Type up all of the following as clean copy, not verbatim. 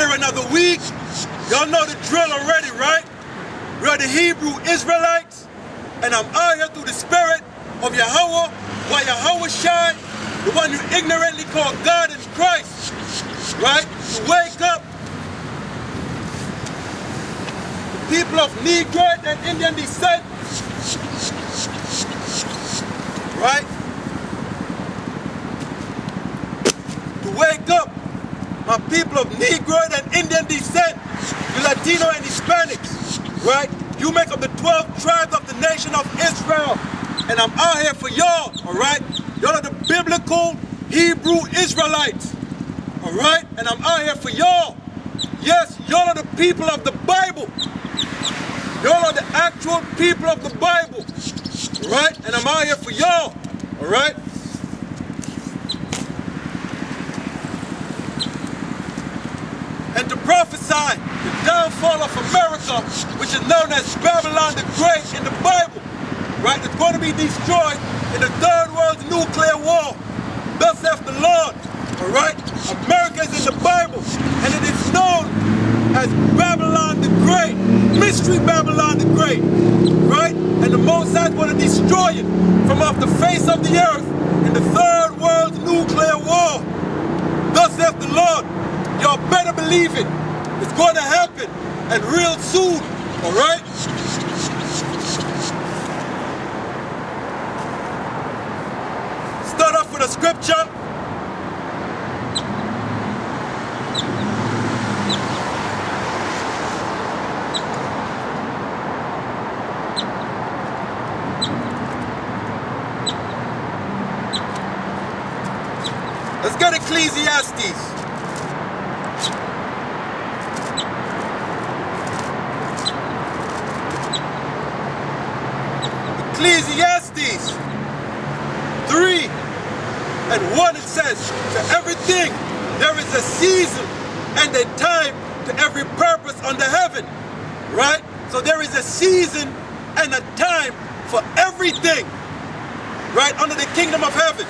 here another week. Y'all know the drill already, right? We are the Hebrew Israelites, and I'm out here through the spirit of Yahweh, while Yahweh shine, the one you ignorantly call God in Christ, right? To wake up the people of Negroid and Indian descent, right? To wake up my people of Negroid and Indian descent, the Latino and Hispanics, right? You make up the 12 tribes of the nation of Israel, and I'm out here for y'all, all right? Y'all are the biblical Hebrew Israelites, all right? And I'm out here for y'all. Yes, y'all are the people of the Bible. Y'all are the actual people of the Bible, right? And I'm out here for y'all, all right? And to prophesy the downfall of America, which is known as Babylon the Great in the Bible, right? It's going to be destroyed in the Third World Nuclear War. Thus saith the Lord, all right? America is in the Bible, and it is known as Babylon the Great, Mystery Babylon the Great, right? And the Most High is going to destroy it from off the face of the earth in the Third World Nuclear War. Thus saith the Lord. Y'all better believe it. It's going to happen, and real soon, all right? Start off with a scripture. Let's get Ecclesiastes. Ecclesiastes 3 and 1, it says, to everything there is a season and a time to every purpose under heaven, right? So there is a season and a time for everything, right, under the kingdom of heaven,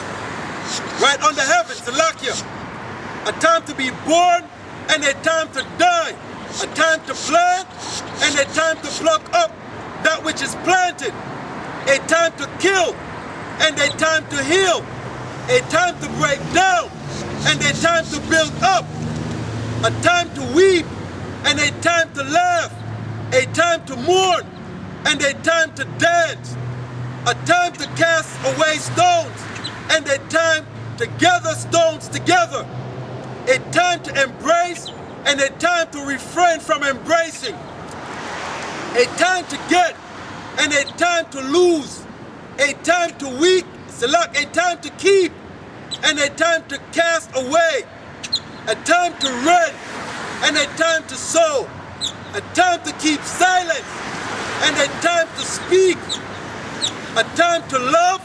right, under heaven, Salakia. A time to be born and a time to die, a time to plant and a time to pluck up that which is planted, a time to kill and a time to heal, a time to break down and a time to build up, a time to weep and a time to laugh, a time to mourn and a time to dance, a time to cast away stones and a time to gather stones together, a time to embrace and a time to refrain from embracing, a time to get and a time to lose, a time to weep, a time to keep, and a time to cast away, a time to rent, and a time to sow, a time to keep silence, and a time to speak, a time to love,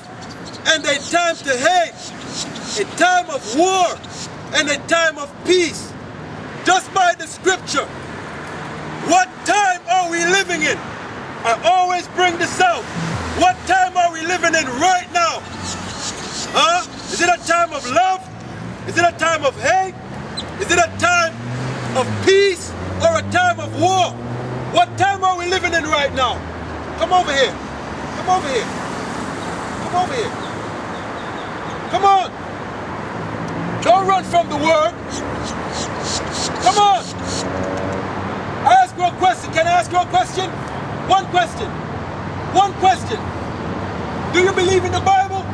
and a time to hate, a time of war, and a time of peace. Just by the scripture, what time are we living in? I always bring this out. What time are we living in right now? Huh? Is it a time of love? Is it a time of hate? Is it a time of peace or a time of war? What time are we living in right now? Come over here. Come over here. Come over here. Come on. Don't run from the word. Come on. I ask you a question. Can I ask you a question? One question. One question. Do you believe in the Bible?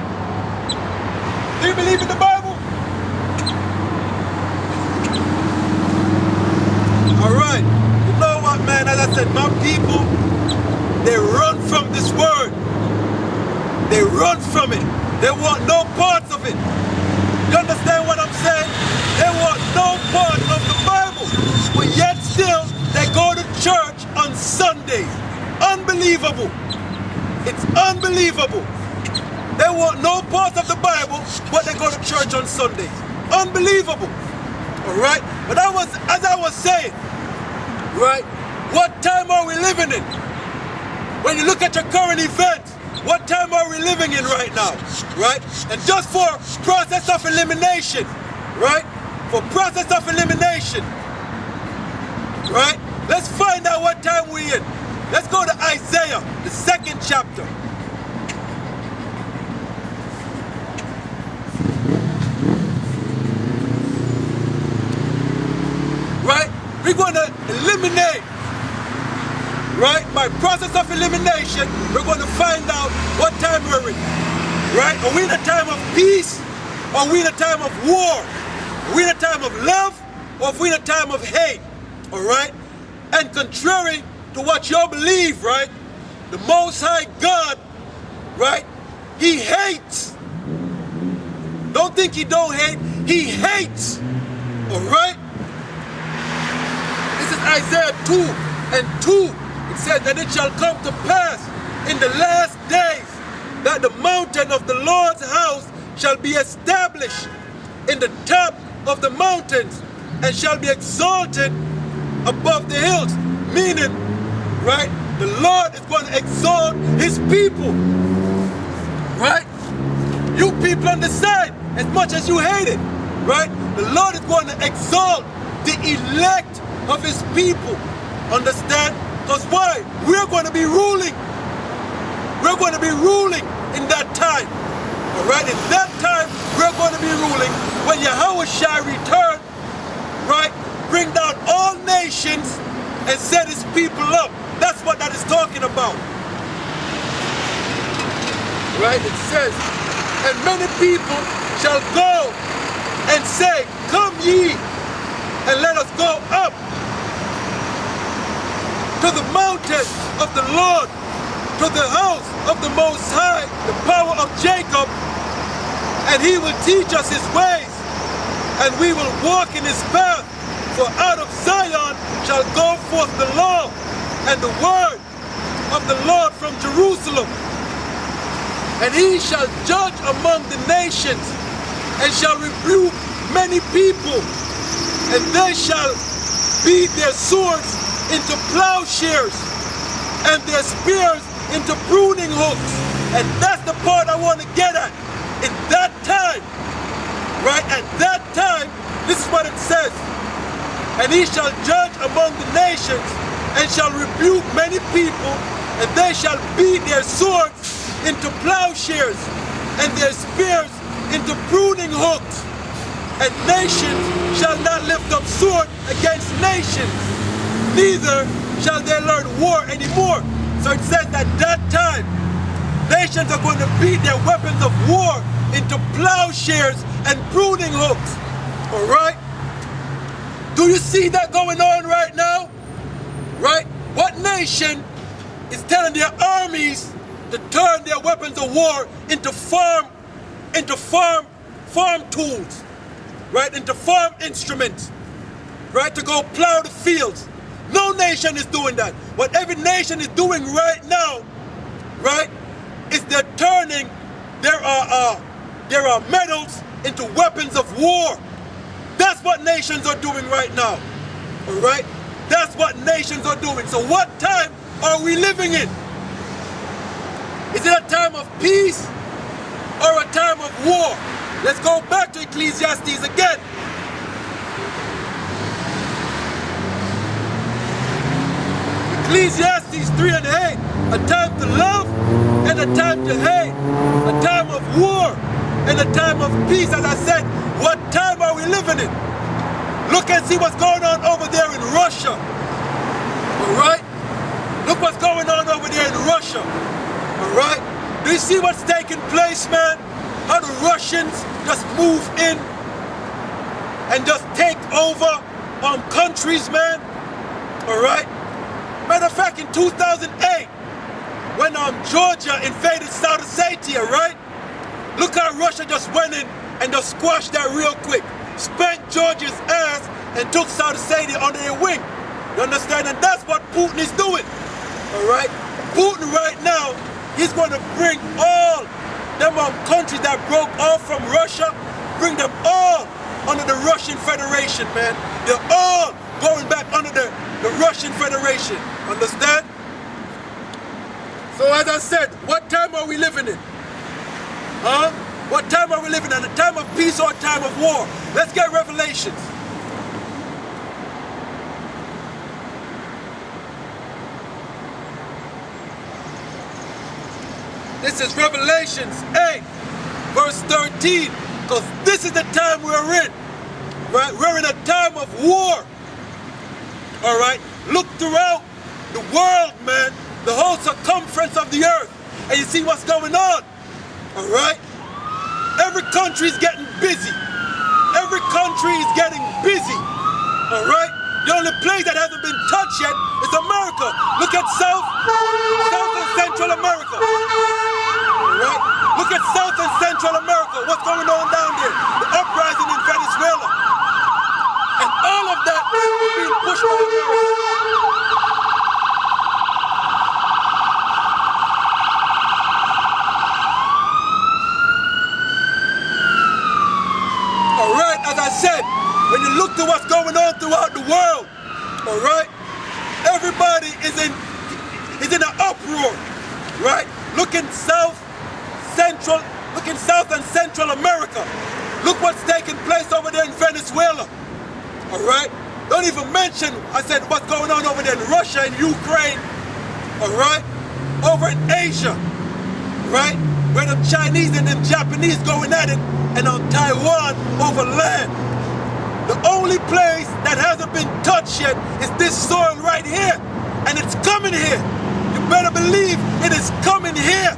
Do you believe in the Bible? All right. You know what, man? As I said, my people, they run from this word. They run from it. They want no parts of it. You understand what I'm saying? They want no part of the Bible. But yet still, they go to church on Sundays. Unbelievable. It's unbelievable. They want no part of the Bible, but they go to church on Sundays. Unbelievable. All right? But as I was saying, right, what time are we living in? When you look at your current events, what time are we living in right now? Right? And just for process of elimination, right? For process of elimination, Right? Let's find out what time we're in. Let's go to Isaiah, the 2nd chapter. Right? We're going to eliminate, right? By process of elimination, we're going to find out what time we're in. Right? Are we in a time of peace? Or are we in a time of war? Are we in a time of love? Or are we in a time of hate? Alright? And contrary to what you believe, right? The Most High God, right? He hates. Don't think he don't hate. He hates. Alright? This is Isaiah 2:2. It says that it shall come to pass in the last days that the mountain of the Lord's house shall be established in the top of the mountains and shall be exalted above the hills. Meaning, right, the Lord is going to exalt his people. Right? You people on the side, as much as you hate it, right? The Lord is going to exalt the elect of his people. Understand? Because why? We're going to be ruling. We're going to be ruling in that time. Alright? In that time, we're going to be ruling when Yahweh shall return, right? Bring down all nations and set his people up. That's what that is talking about. Right? It says, and many people shall go and say, come ye, and let us go up to the mountain of the Lord, to the house of the Most High, the power of Jacob, and he will teach us his ways, and we will walk in his path. For out of Zion shall go forth the law and the word of the Lord from Jerusalem. And he shall judge among the nations, and shall rebuke many people, and they shall beat their swords into plowshares, and their spears into pruning hooks. And that's the part I want to get at. In that time, right, at that time, this is what it says. And he shall judge among the nations, and shall rebuke many people, and they shall beat their swords into plowshares, and their spears into pruning hooks. And nations shall not lift up sword against nations, neither shall they learn war anymore. So it says that that time, nations are going to beat their weapons of war into plowshares and pruning hooks. Alright? Do you see that going on right now? Right? What nation is telling their armies to turn their weapons of war into farm tools? Right? Into farm instruments. Right? To go plow the fields. No nation is doing that. What every nation is doing right now, right, is they're turning their metals into weapons of war. That's what nations are doing right now. Alright? That's what nations are doing. So what time are we living in? Is it a time of peace or a time of war? Let's go back to Ecclesiastes again. Ecclesiastes 3:8. A time to love and a time to hate. A time of war and a time of peace. As I said, what time are we living in? Look and see what's going on over there in Russia. Alright? Look what's going on over there in Russia. Alright? Do you see what's taking place, man? How the Russians just move in and just take over countries, man. Alright? Matter of fact, in 2008, when Georgia invaded South Ossetia, right? Look how Russia just went in and just squashed that real quick. Spanked Georgia's ass and took South Ossetia under their wing. You understand? And that's what Putin is doing. Alright? Putin right now, he's going to bring all them countries that broke off from Russia, bring them all under the Russian Federation, man. They're all going back under the Russian Federation. Understand? So as I said, what time are we living in? Huh? What time are we living in? A time of peace or a time of war? Let's get Revelations. It says Revelations 8, verse 13, because this is the time we're in, right? We're in a time of war, all right? Look throughout the world, man, the whole circumference of the earth, and you see what's going on, all right? Every country is getting busy. Every country is getting busy, all right? The only place that hasn't been touched yet is America. Look at South and Central America, all right? Look at South and Central America. What's going on down there? The uprising in Venezuela. And all of that is being pushed by America. All right, as I said, when you look to what's going on throughout the world, all right, everybody is in an uproar, right? Looking South and Central America. Look what's taking place over there in Venezuela, all right? Don't even mention, I said, what's going on over there in Russia and Ukraine, all right? Over in Asia, right? Where the Chinese and the Japanese going at it, and on Taiwan over land. The only place that hasn't been touched yet is this soil right here, and it's coming here. You better believe it is coming here.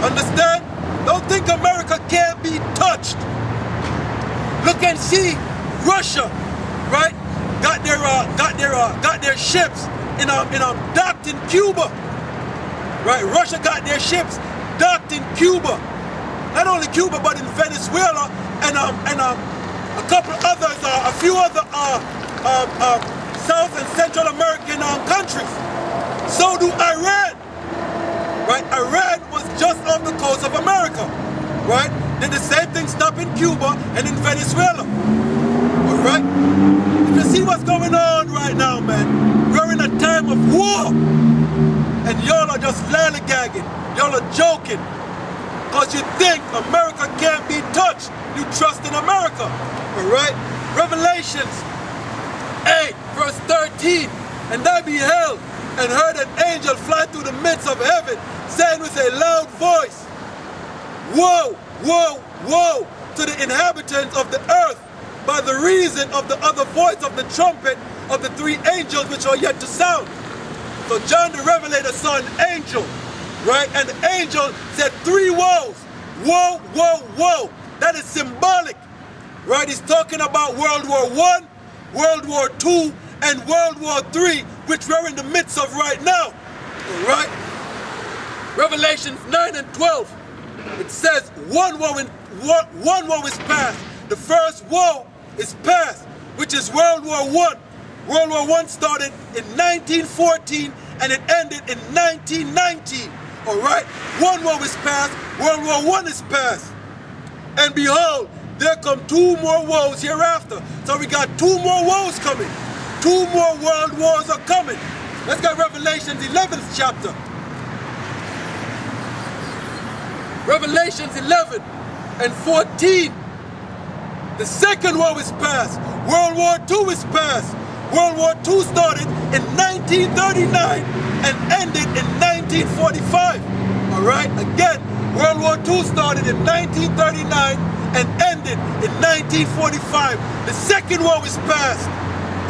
Understand? Don't think America can't be touched. Look and see Russia, right? Got their ships docked in Cuba, right? Russia got their ships docked in Cuba. Not only Cuba, but in Venezuela and a couple others, a few other South and Central American countries. So do Iran, right? Iran was just off the coast of America, right? Did the same thing, stop in Cuba and in Venezuela, all right? If you see what's going on right now, man, we're in a time of war, and y'all are just lollygagging, y'all are joking. Because you think America can't be touched. You trust in America, all right? Revelations 8, verse 13. And I beheld and heard an angel fly through the midst of heaven, saying with a loud voice, Woe, woe, woe to the inhabitants of the earth, by the reason of the other voice of the trumpet of the three angels which are yet to sound. So John the Revelator saw an angel, right? And the angel said 3 woes. Woe, woe, woe. That is symbolic, right? He's talking about World War I, World War II, and World War III, which we're in the midst of right now, all right? Revelations 9 and 12, it says one woe is past. The first woe is past, which is World War I. World War I started in 1914 and it ended in 1919. All right, one woe is past, World War I is past. And behold, there come 2 more woes hereafter. So we got 2 more woes coming. 2 more world wars are coming. Let's go Revelations 11th chapter. Revelations 11 and 14. The second woe is past. World War II is past. World War II started in 1939 and ended in 1945. All right, again, World War II started in 1939 and ended in 1945. The second woe is past.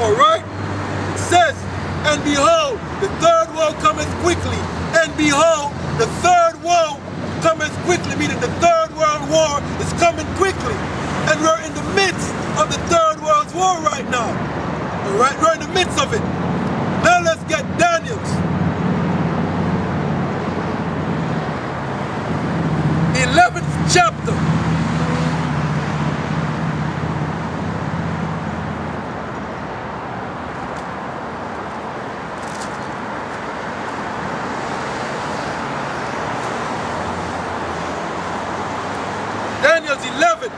All right, it says, and behold, the third woe cometh quickly. And behold, the third woe cometh quickly, meaning the Third World War is coming quickly. And we're in the midst of the Third World War right now. All right, we're in the midst of it. Now let's get Daniel's. The 11th chapter. Daniel's 11.